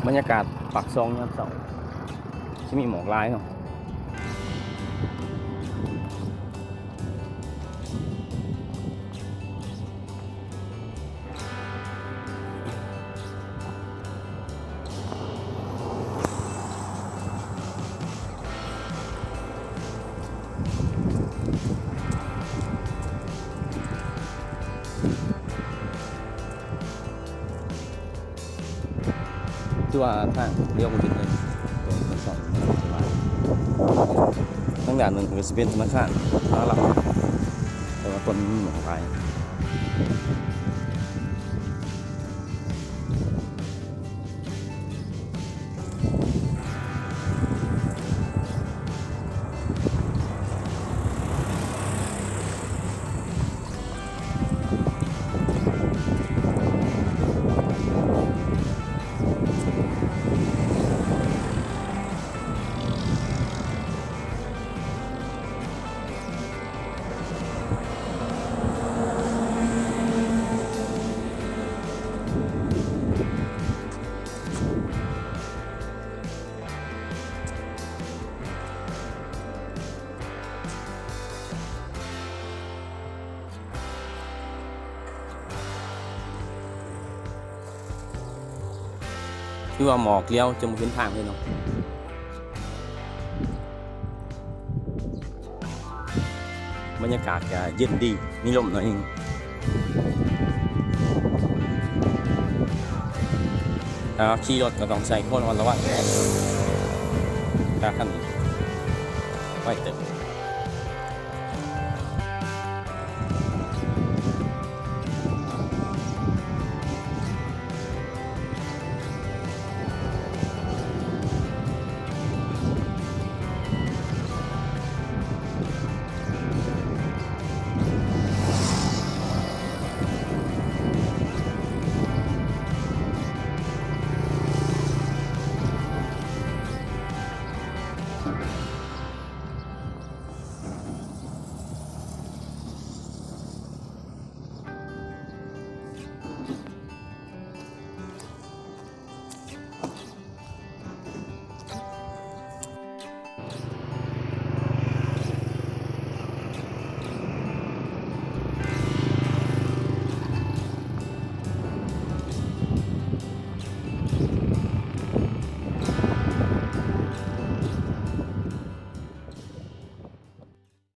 บรรยากาศปากซองยามเสาร์ที่มีหมอกลายเนาะที่ว่าทางเลี้ยวไปถึงเลยตรงปากซองทั้งด่านหนึ่งคือสเปนธนาคารแล้วเราแต่ว่าต้นหมอกลาย ที่ว่าหมอกเลี้ยวจะมาขึ้นทางเลยเนาะบรรยากาศจะเย็นดีมีลมหน่อยนึงขี่รถก็ต้องใส่คนวันละวันถ้าขั้นไว้เติม